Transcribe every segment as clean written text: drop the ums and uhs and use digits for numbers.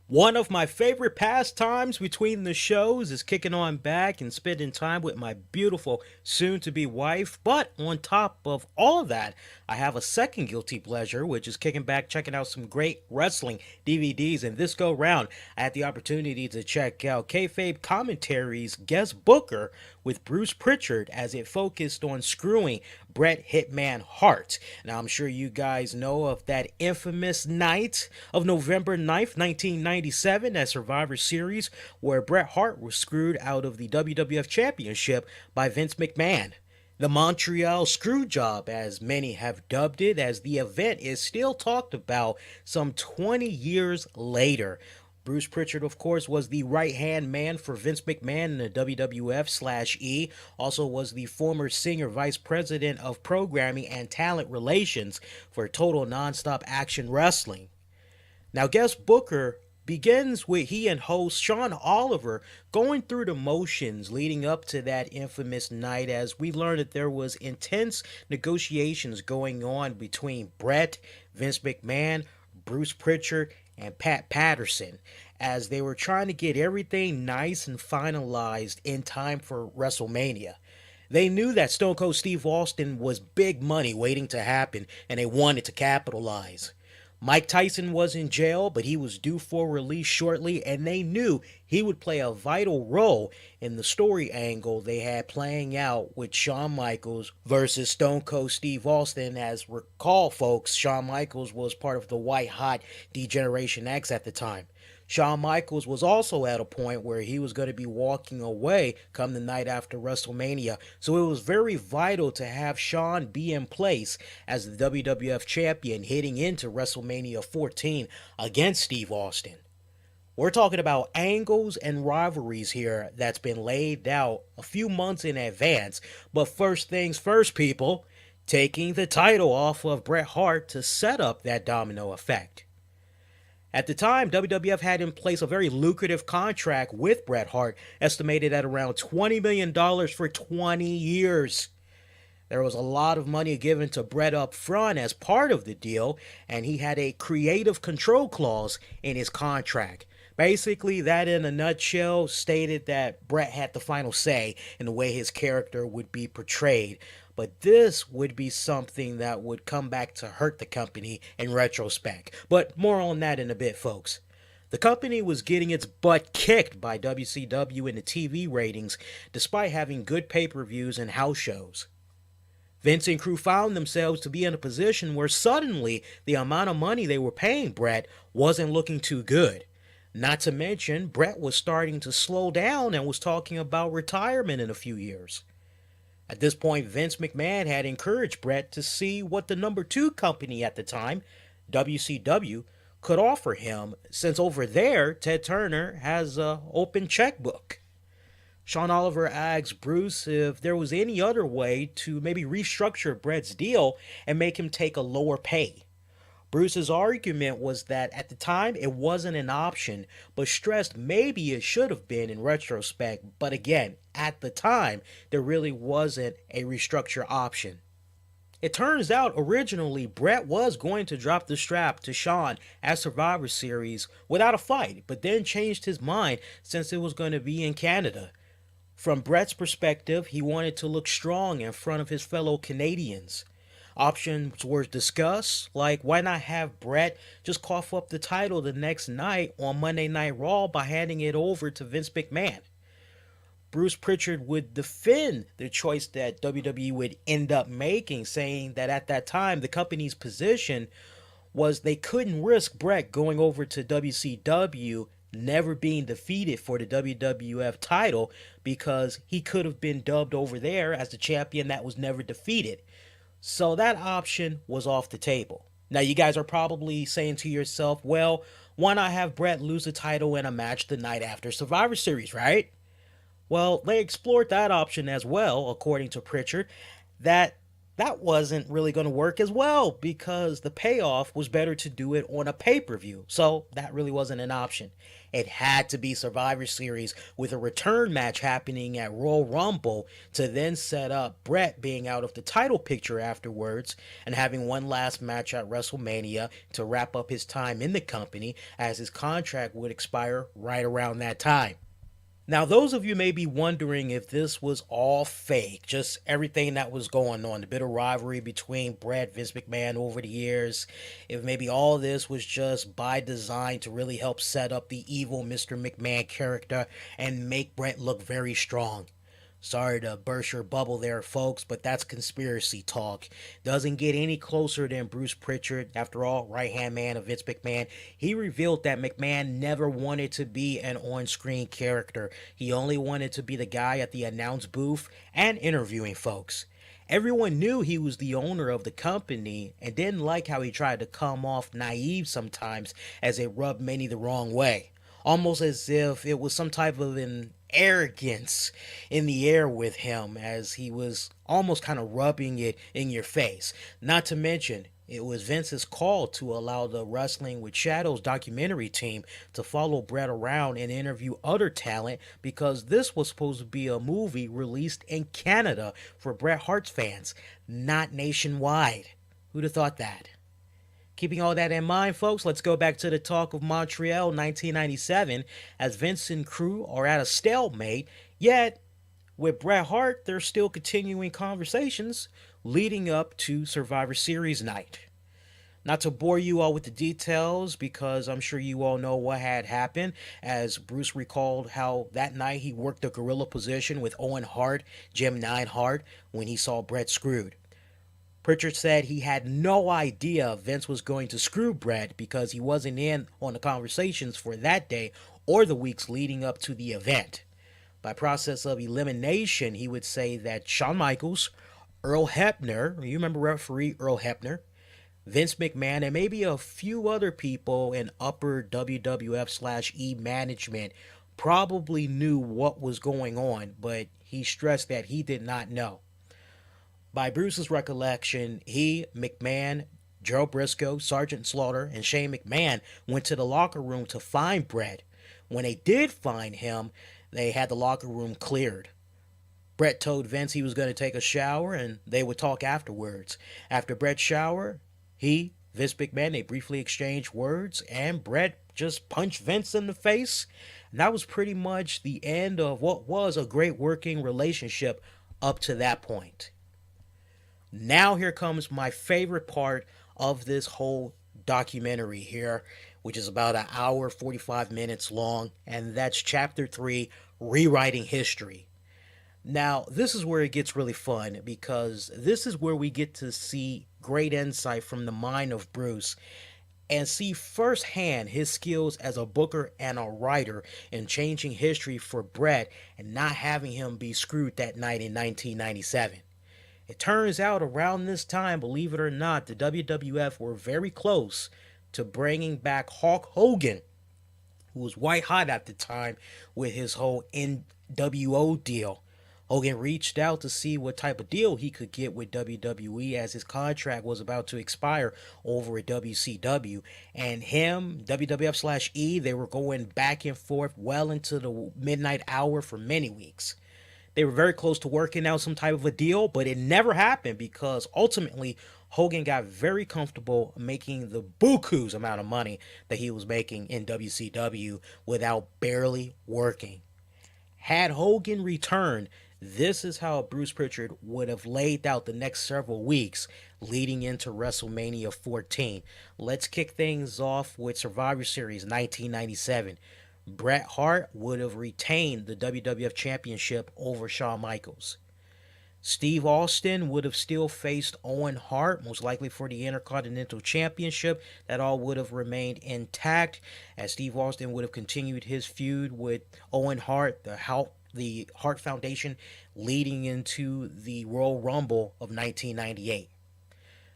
One of my favorite pastimes between the shows is kicking on back and spending time with my beautiful soon to be wife. But on top of all that, I have a second guilty pleasure, which is kicking back, checking out some great wrestling DVDs. And this go round, I had the opportunity to check out Kayfabe Commentary's guest booker with Bruce Prichard as it focused on screwing Bret Hitman Hart. Now, I'm sure you guys know of that infamous night of November 9th, 1997, that Survivor Series, where Bret Hart was screwed out of the WWF Championship by Vince McMahon. The Montreal Screwjob, as many have dubbed it, as the event is still talked about some 20 years later. Bruce Prichard, of course, was the right-hand man for Vince McMahon in the WWF/E, also was the former senior vice president of programming and talent relations for Total Nonstop Action Wrestling. Now, guest booker begins with he and host Sean Oliver going through the motions leading up to that infamous night, as we learned that there was intense negotiations going on between Bret, Vince McMahon, Bruce Prichard, and Pat Patterson, as they were trying to get everything nice and finalized in time for WrestleMania. They knew that Stone Cold Steve Austin was big money waiting to happen, and they wanted to capitalize. Mike Tyson was in jail, but he was due for release shortly, and they knew he would play a vital role in the story angle they had playing out with Shawn Michaels versus Stone Cold Steve Austin. As recall, folks, Shawn Michaels was part of the White Hot D-Generation X at the time. Shawn Michaels was also at a point where he was going to be walking away come the night after WrestleMania, so it was very vital to have Shawn be in place as the WWF Champion heading into WrestleMania 14 against Steve Austin. We're talking about angles and rivalries here that's been laid out a few months in advance, but first things first, people, taking the title off of Bret Hart to set up that domino effect. At the time, WWF had in place a very lucrative contract with Bret Hart, estimated at around $20 million for 20 years. There was a lot of money given to Bret up front as part of the deal, and he had a creative control clause in his contract. Basically, that in a nutshell stated that Bret had the final say in the way his character would be portrayed. But this would be something that would come back to hurt the company in retrospect. But more on that in a bit, folks. The company was getting its butt kicked by WCW in the TV ratings, despite having good pay-per-views and house shows. Vince and crew found themselves to be in a position where suddenly the amount of money they were paying Bret wasn't looking too good. Not to mention, Bret was starting to slow down and was talking about retirement in a few years. At this point, Vince McMahon had encouraged Bret to see what the number two company at the time, WCW, could offer him, since over there, Ted Turner has an open checkbook. Sean Oliver asked Bruce if there was any other way to maybe restructure Bret's deal and make him take a lower pay. Bruce's argument was that at the time it wasn't an option, but stressed maybe it should have been in retrospect. But again, at the time, there really wasn't a restructure option. It turns out originally Bret was going to drop the strap to Shawn at Survivor Series without a fight, but then changed his mind since it was going to be in Canada. From Bret's perspective, he wanted to look strong in front of his fellow Canadians. Options were discussed, like why not have Bret just cough up the title the next night on Monday Night Raw by handing it over to Vince McMahon. Bruce Prichard would defend the choice that WWE would end up making, saying that at that time the company's position was they couldn't risk Bret going over to WCW never being defeated for the WWF title because he could have been dubbed over there as the champion that was never defeated. So that option was off the table. Now you guys are probably saying to yourself, well, why not have Bret lose the title in a match the night after Survivor Series, right? Well, they explored that option as well, according to Prichard, that that wasn't really going to work as well because the payoff was better to do it on a pay per view. So that really wasn't an option. It had to be Survivor Series with a return match happening at Royal Rumble to then set up Bret being out of the title picture afterwards and having one last match at WrestleMania to wrap up his time in the company as his contract would expire right around that time. Now, those of you may be wondering if this was all fake, just everything that was going on, the bit of rivalry between Bret Vince McMahon over the years, if maybe all this was just by design to really help set up the evil Mr. McMahon character and make Bret look very strong. Sorry to burst your bubble there, folks, but that's conspiracy talk. Doesn't get any closer than Bruce Prichard. After all, right hand man of Vince McMahon. He revealed that McMahon never wanted to be an on screen character. He only wanted to be the guy at the announce booth and interviewing folks. Everyone knew he was the owner of the company and didn't like how he tried to come off naive sometimes, as it rubbed many the wrong way. Almost as if it was some type of an arrogance in the air with him, as he was almost kind of rubbing it in your face. Not to mention, it was Vince's call to allow the Wrestling with Shadows documentary team to follow Bret around and interview other talent because this was supposed to be a movie released in Canada for Bret Hart's fans, not nationwide. Who'd have thought that? Keeping all that in mind, folks, let's go back to the talk of Montreal 1997 as Vince and crew are at a stalemate, yet with Bret Hart, they're still continuing conversations leading up to Survivor Series night. Not to bore you all with the details because I'm sure you all know what had happened, as Bruce recalled how that night he worked the gorilla position with Owen Hart, Jim Neidhart, when he saw Bret screwed. Prichard said he had no idea Vince was going to screw Bret because he wasn't in on the conversations for that day or the weeks leading up to the event. By process of elimination, he would say that Shawn Michaels, Earl Hebner, you remember referee Earl Hebner, Vince McMahon, and maybe a few other people in upper WWF/E management probably knew what was going on, but he stressed that he did not know. By Bruce's recollection, he, McMahon, Joe Briscoe, Sergeant Slaughter, and Shane McMahon went to the locker room to find Bret. When they did find him, they had the locker room cleared. Bret told Vince he was going to take a shower and they would talk afterwards. After Bret's shower, Vince McMahon, they briefly exchanged words and Bret just punched Vince in the face. And that was pretty much the end of what was a great working relationship up to that point. Now here comes my favorite part of this whole documentary here, which is about an hour 45 minutes long, and that's chapter 3, Rewriting History. Now, this is where it gets really fun because this is where we get to see great insight from the mind of Bruce and see firsthand his skills as a booker and a writer in changing history for Bret and not having him be screwed that night in 1997. It turns out around this time, believe it or not, the WWF were very close to bringing back Hulk Hogan, who was white hot at the time with his whole NWO deal. Hogan reached out to see what type of deal he could get with WWE as his contract was about to expire over at WCW. And him, WWF/E, they were going back and forth well into the midnight hour for many weeks. They were very close to working out some type of a deal, but it never happened because ultimately Hogan got very comfortable making the bukus amount of money that he was making in WCW without barely working. Had Hogan returned, this is how Bruce Prichard would have laid out the next several weeks leading into WrestleMania 14. Let's kick things off with Survivor Series 1997. Bret Hart would have retained the WWF Championship over Shawn Michaels. Steve Austin would have still faced Owen Hart, most likely for the Intercontinental Championship. That all would have remained intact, as Steve Austin would have continued his feud with Owen Hart, the Hart Foundation, leading into the Royal Rumble of 1998.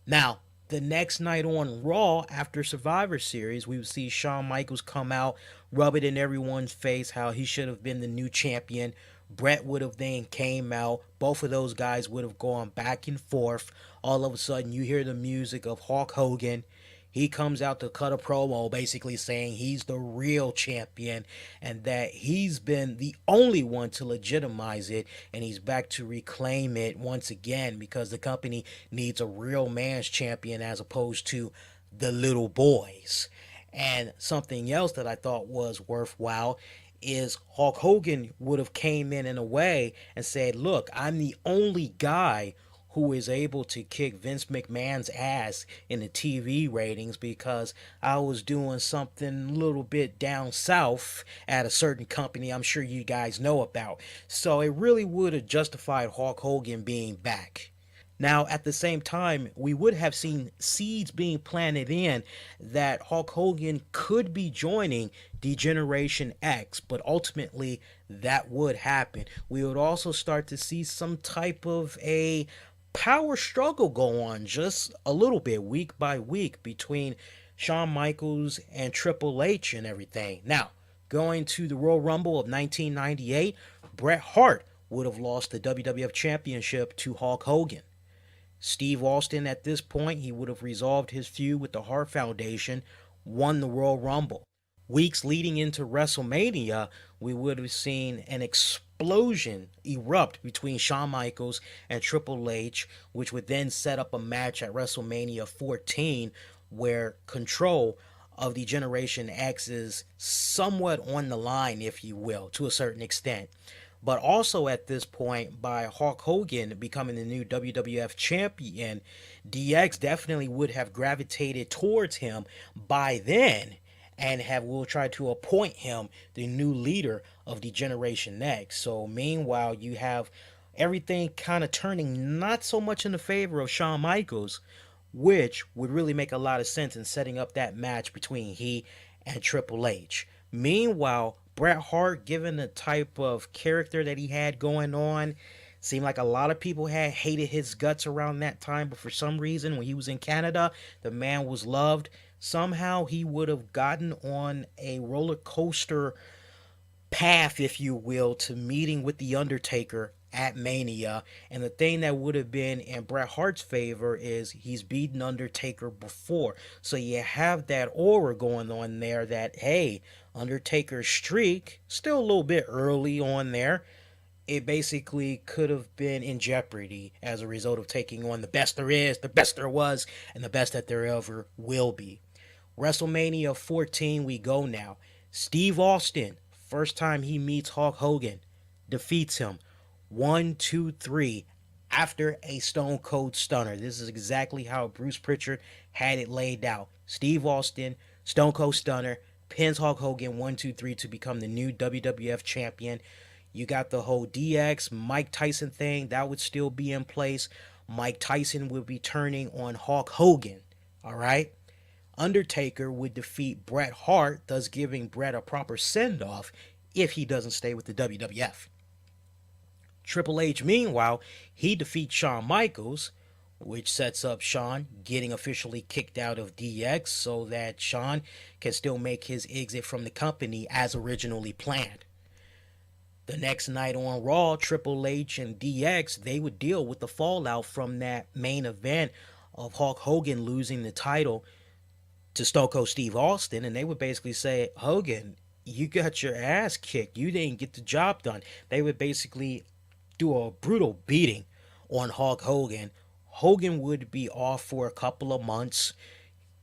Now, the next night on Raw, after Survivor Series, we would see Shawn Michaels come out, rub it in everyone's face how he should have been the new champion, Bret would have then came out. Both of those guys would have gone back and forth. All of a sudden, you hear the music of Hulk Hogan. He comes out to cut a promo basically saying he's the real champion and that he's been the only one to legitimize it, and he's back to reclaim it once again because the company needs a real man's champion as opposed to the little boys. And something else that I thought was worthwhile is Hulk Hogan would have came in a way and said, "Look, I'm the only guy who is able to kick Vince McMahon's ass in the TV ratings because I was doing something a little bit down south at a certain company I'm sure you guys know about." So it really would have justified Hulk Hogan being back. Now, at the same time, we would have seen seeds being planted in that Hulk Hogan could be joining Degeneration X, but ultimately that would happen. We would also start to see some type of a power struggle go on just a little bit, week by week, between Shawn Michaels and Triple H and everything. Now, going to the Royal Rumble of 1998, Bret Hart would have lost the WWF Championship to Hulk Hogan. Steve Austin, at this point, he would have resolved his feud with the Hart Foundation, won the Royal Rumble. Weeks leading into WrestleMania, we would have seen an explosion erupt between Shawn Michaels and Triple H, which would then set up a match at WrestleMania 14 where control of the Generation X is somewhat on the line, if you will, to a certain extent. But also at this point, by Hulk Hogan becoming the new WWF champion, DX definitely would have gravitated towards him by then and will try to appoint him the new leader of the Generation X. So meanwhile, you have everything kind of turning not so much in the favor of Shawn Michaels, which would really make a lot of sense in setting up that match between he and Triple H. Meanwhile, Bret Hart, given the type of character that he had going on, seemed like a lot of people had hated his guts around that time, but for some reason, when he was in Canada, the man was loved. Somehow he would have gotten on a roller coaster path, if you will, to meeting with The Undertaker at Mania. And the thing that would have been in Bret Hart's favor is he's beaten Undertaker before. So you have that aura going on there that, hey, Undertaker's streak, still a little bit early on there, it basically could have been in jeopardy as a result of taking on the best there is, the best there was, and the best that there ever will be. WrestleMania 14, we go now. Steve Austin, first time he meets Hulk Hogan, defeats him 1, 2, 3 after a Stone Cold Stunner. This is exactly how Bruce Prichard had it laid out. Steve Austin, Stone Cold Stunner, pins Hulk Hogan 1, 2, 3 to become the new WWF champion. You got the whole DX Mike Tyson thing that would still be in place. Mike Tyson would be turning on Hulk Hogan. All right. Undertaker would defeat Bret Hart, thus giving Bret a proper send-off if he doesn't stay with the WWF. Triple H, meanwhile, he defeats Shawn Michaels, which sets up Shawn getting officially kicked out of DX so that Shawn can still make his exit from the company as originally planned. The next night on Raw, Triple H and DX, they would deal with the fallout from that main event of Hulk Hogan losing the title to Stone Cold Steve Austin, and they would basically say, Hogan, you got your ass kicked. You didn't get the job done. They would basically do a brutal beating on Hulk Hogan. Hogan would be off for a couple of months,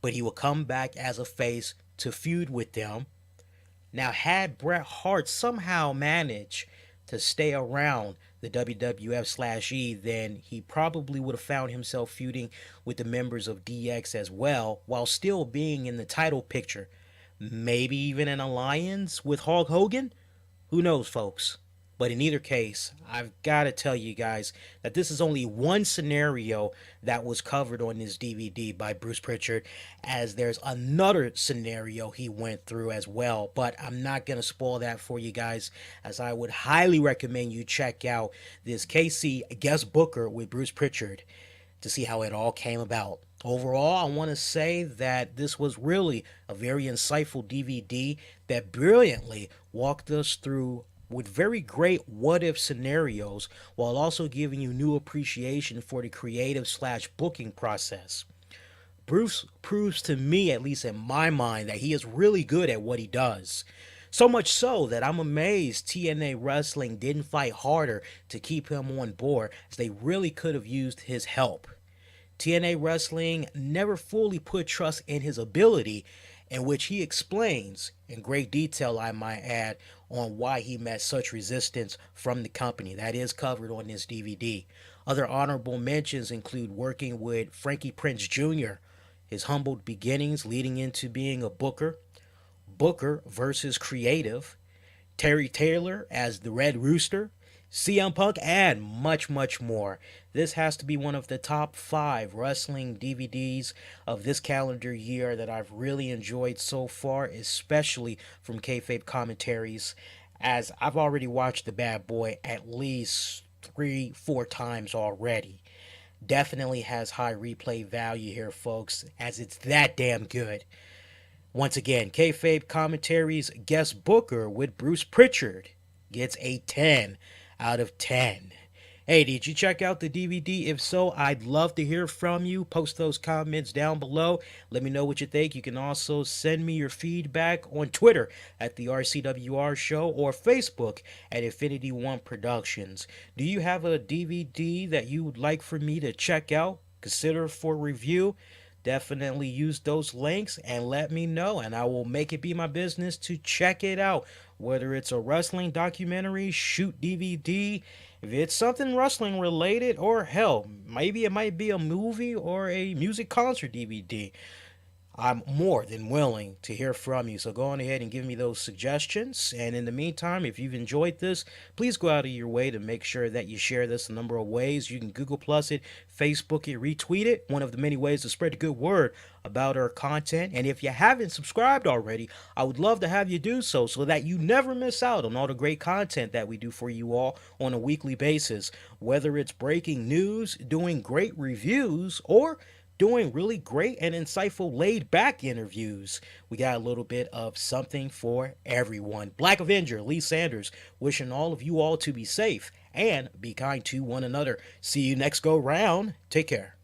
but he would come back as a face to feud with them. Now, had Bret Hart somehow managed to stay around the WWF/E, then he probably would have found himself feuding with the members of DX as well, while still being in the title picture. Maybe even an alliance with Hulk Hogan? Who knows, folks? But in either case, I've got to tell you guys that this is only one scenario that was covered on this DVD by Bruce Prichard, as there's another scenario he went through as well. But I'm not going to spoil that for you guys, as I would highly recommend you check out this KC guest booker with Bruce Prichard to see how it all came about. Overall, I want to say that this was really a very insightful DVD that brilliantly walked us through with very great what if scenarios while also giving you new appreciation for the creative slash booking process. Bruce proves to me, at least in my mind, that he is really good at what he does. So much so that I'm amazed TNA Wrestling didn't fight harder to keep him on board, as they really could have used his help. TNA Wrestling never fully put trust in his ability, in which he explains, in great detail I might add, on why he met such resistance from the company. That is covered on this DVD. Other honorable mentions include working with Frankie Prince Jr., his humbled beginnings leading into being a booker, Booker versus Creative, Terry Taylor as the Red Rooster, CM Punk, and much, much more. This has to be one of the top 5 wrestling DVDs of this calendar year that I've really enjoyed so far, especially from kayfabe commentaries, as I've already watched the bad boy at least 3, 4 times already. Definitely has high replay value here, folks, as it's that damn good. Once again, kayfabe commentaries guest booker with Bruce Prichard gets a 10 out of 10. Hey, did you check out the DVD? If so, I'd love to hear from you. Post those comments down below. Let me know what you think. You can also send me your feedback on Twitter at the RCWR Show or Facebook at Infinity One Productions. Do you have a DVD that you would like for me to check out, consider for review? Definitely use those links and let me know, and I will make it be my business to check it out. Whether it's a wrestling documentary, shoot DVD, if it's something wrestling related, or hell, maybe it might be a movie or a music concert DVD. I'm more than willing to hear from you. So go on ahead and give me those suggestions. And in the meantime, if you've enjoyed this, please go out of your way to make sure that you share this a number of ways. You can Google Plus it, Facebook it, retweet it. One of the many ways to spread the good word about our content. And if you haven't subscribed already, I would love to have you do so that you never miss out on all the great content that we do for you all on a weekly basis. Whether it's breaking news, doing great reviews, or doing really great and insightful laid-back interviews. We got a little bit of something for everyone. Black Avenger, Lee Sanders, wishing all of you all to be safe and be kind to one another. See you next go round. Take care.